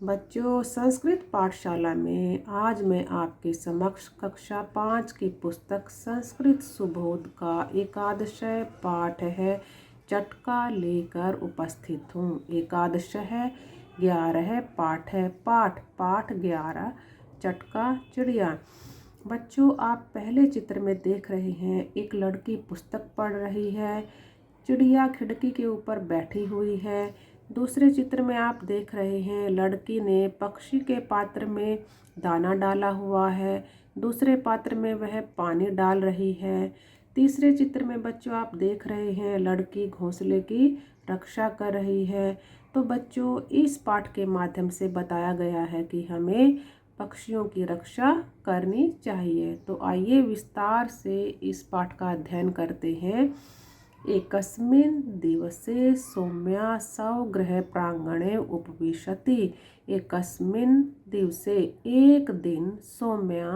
बच्चों, संस्कृत पाठशाला में आज मैं आपके समक्ष कक्षा 5 की पुस्तक संस्कृत सुबोध का एकादशय पाठ है चटका लेकर उपस्थित हूँ। एकादशः 11 पाठ है। पाठ 11 चटका चिड़िया। बच्चों, आप पहले चित्र में देख रहे हैं एक लड़की पुस्तक पढ़ रही है। चिड़िया खिड़की के ऊपर बैठी हुई है। दूसरे चित्र में आप देख रहे हैं लड़की ने पक्षी के पात्र में दाना डाला हुआ है। दूसरे पात्र में वह पानी डाल रही है। तीसरे चित्र में बच्चों आप देख रहे हैं लड़की घोंसले की रक्षा कर रही है। तो बच्चों, इस पाठ के माध्यम से बताया गया है कि हमें पक्षियों की रक्षा करनी चाहिए। तो आइए विस्तार से इस पाठ का अध्ययन करते हैं। एकस्मिन् दिवसे सौम्या स्वगृह प्रांगणे उपविशति। एकस्मिन् दिवसे एक दिन सौम्या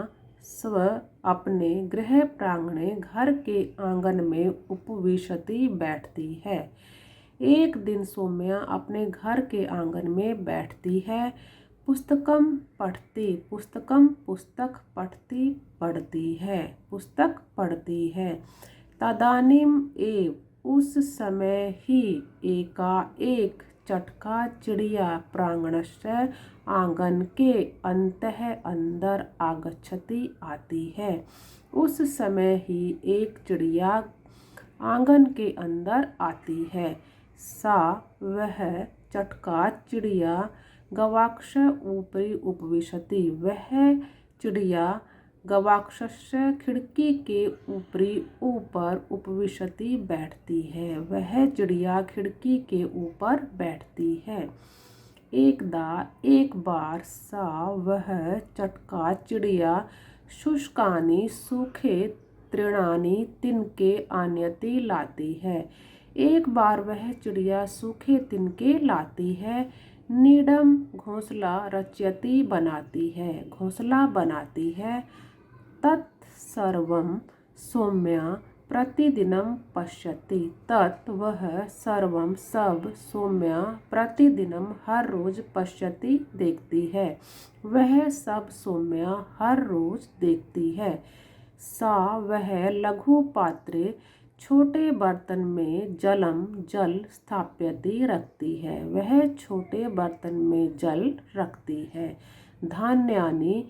अपने गृह प्रांगणे घर के आंगन में उपविशति बैठती है। एक दिन सौम्या अपने घर के आंगन में बैठती है। पुस्तकम पढ़ती, पुस्तकम पुस्तक पढ़ती पढ़ती है, पुस्तक पढ़ती है। तदानीम एव उस समय ही एकाएक चटका चिड़िया प्रांगणस्य आंगन के अंतः अंदर आगच्छति आती है। उस समय ही एक चिड़िया आंगन के अंदर आती है। सा वह चटका चिड़िया गवाक्ष ऊपरी उपविशति। वह चिड़िया गवाक्षस्य खिड़की के ऊपर उपविशति बैठती है। वह चिड़िया खिड़की के ऊपर बैठती है। एक बार सा वह चटका चिड़िया शुष्कानि सूखे तृणानि तिनके आनयति लाती है। एक बार वह चिड़िया सूखे तिनके लाती है। नीडम घोंसला रचयति बनाती है, घोंसला बनाती है। तत्सर्वं सौम्या प्रतिदिनं पश्यति। तत् वह सर्वं सब सौम्या प्रतिदिनं हर रोज पश्यति देखती है। वह सब सौम्या हर रोज देखती है। सा वह लघु पात्रे छोटे बर्तन में जल स्थाप्यति रखती है। वह छोटे बर्तन में जल रखती है। धान्यानि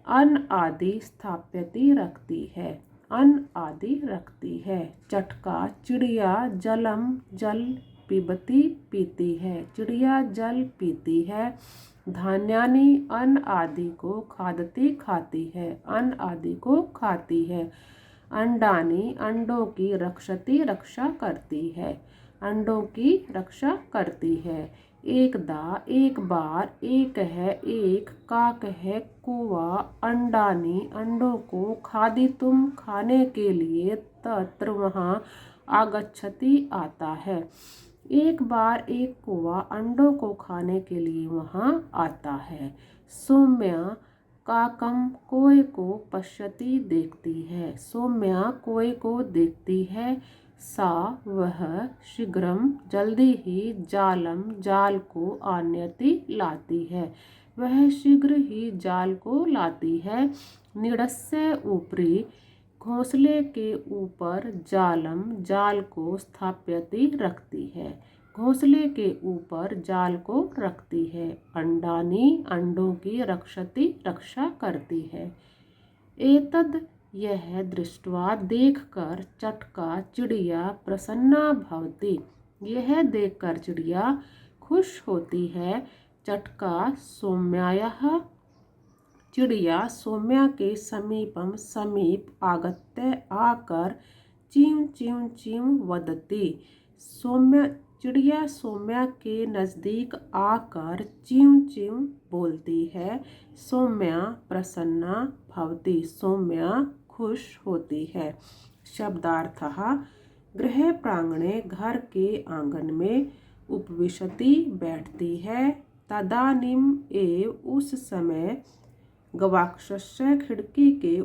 अन्न आदि स्थाप्यति रखती है, अन्न आदि रखती है। चटका चिड़िया जल पिबती पीती है, चिड़िया जल पीती है। धान्यानि अन्न आदि को खादती खाती है, अन्न आदि को खाती है। अंडानी अंडों की रक्षति रक्षा करती है, अंडों की रक्षा करती है। एक बार एक है एक काक है कौवा अंडानी अंडों को खादितुम खाने के लिए तत्र वहाँ आगच्छति आता है। एक बार एक कौवा अंडों को खाने के लिए वहाँ आता है। सौम्या काकम कोए को पश्यति देखती है, सौम्या कोए को देखती है। सा वह शीघ्रम जल्दी ही जाल को आनयति लाती है, वह शीघ्र ही जाल को लाती है। निडस्य ऊपरी घोंसले के ऊपर जाल को स्थाप्यति रखती है, घोंसले के ऊपर जाल को रखती है। अंडानी अंडों की रक्षति रक्षा करती है। एतद यह दृष्ट्वा देखकर चटका चिड़िया प्रसन्ना भवति। यह देखकर चिड़िया खुश होती है। चटका सौम्यायाः चिड़िया सौम्या के समीप आगत्य आकर चीं चीं चीं वदति। चिड़िया सौम्या के नज़दीक आकर चीं चीं बोलती है। सौम्या प्रसन्ना भवति, सौम्या खुश होती है। शब्दार्थः गृह प्रांगणे घर के आंगन में उपविशति बैठती है। तदानीम एव उस समय गवाक्षस्य खिड़की के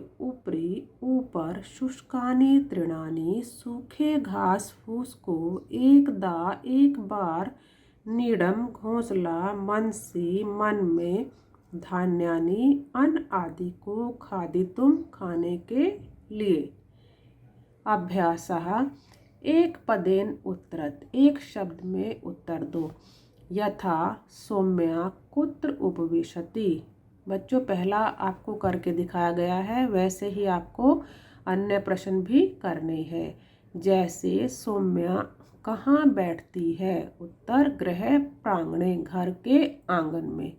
ऊपर शुष्कानि तृणानि सूखे घास फूस को एक बार नीडम घोंसला, मनसी मन में, धान्यानि अन्न आदि को, खादितुम खाने के लिए। अभ्यासः एक पदेन उत्तरत, एक शब्द में उत्तर दो। यथा सौम्या कुत्र उपविशति। बच्चों पहला आपको करके दिखाया गया है, वैसे ही आपको अन्य प्रश्न भी करने हैं। जैसे सौम्या कहाँ बैठती है? उत्तर गृह प्रांगणे, घर के आंगन में।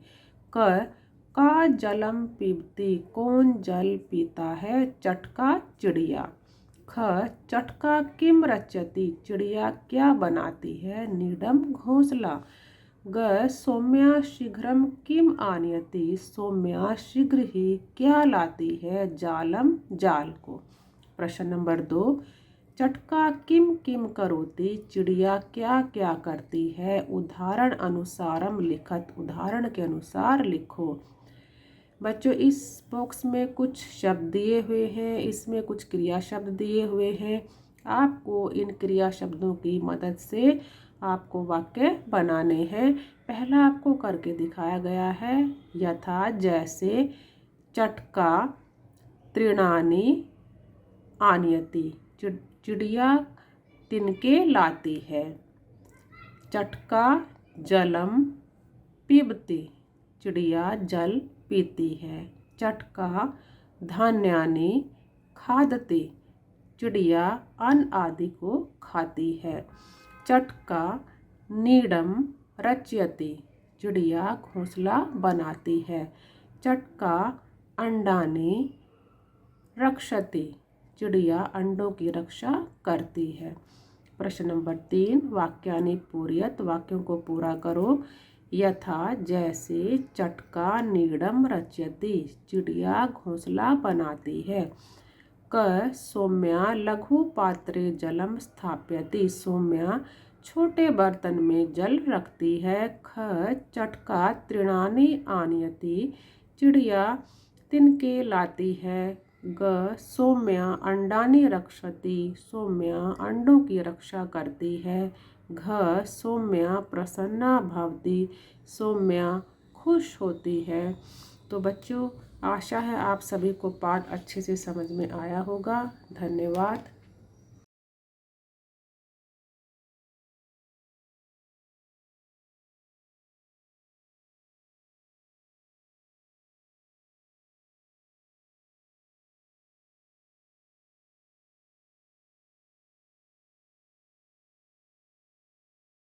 का जलम पीबती, कौन जल पीता है? चटका चिड़िया। ख चटका किम रचयति, चिड़िया क्या बनाती है? नीडम घोंसला। ग सौम्या शीघ्रम किम आनयति, सौम्या शीघ्र ही क्या लाती है? जालम, जाल को। प्रश्न नंबर 2, चटका किम किम करोति, चिड़िया क्या क्या करती है? उदाहरण अनुसारम लिखत, उदाहरण के अनुसार लिखो। बच्चों इस बॉक्स में कुछ शब्द दिए हुए हैं, इसमें कुछ क्रिया शब्द दिए हुए हैं। आपको इन क्रिया शब्दों की मदद से आपको वाक्य बनाने हैं। पहला आपको करके दिखाया गया है, यथा जैसे, चटका तृणानि आनयति, चिड़िया तिनके लाती है। चटका जलम पीबती, चिड़िया जल पीती है। चटका धान्यानि खादति, चिड़िया अन्न आदि को खाती है। चटका नीडम रचयति, चिड़िया घोंसला बनाती है। चटका अंडानि रक्षति, चिड़िया अंडों की रक्षा करती है। प्रश्न नंबर 3, वाक्यानि पूरयत, वाक्यों को पूरा करो। यथा जैसे, चटका नीडम रचयति, चिड़िया घोंसला बनाती है। क सौम्या लघु पात्रे जलम स्थापयति, सौम्या छोटे बर्तन में जल रखती है। ख चटका तृणानि आनयति, चिड़िया तिनके लाती है। ग सौम्या अंडानि रक्षति, सौम्या अंडों की रक्षा करती है। घ सौम्या प्रसन्ना भवति, सौम्या खुश होती है। तो बच्चों आशा है आप सभी को पाठ अच्छे से समझ में आया होगा। धन्यवाद।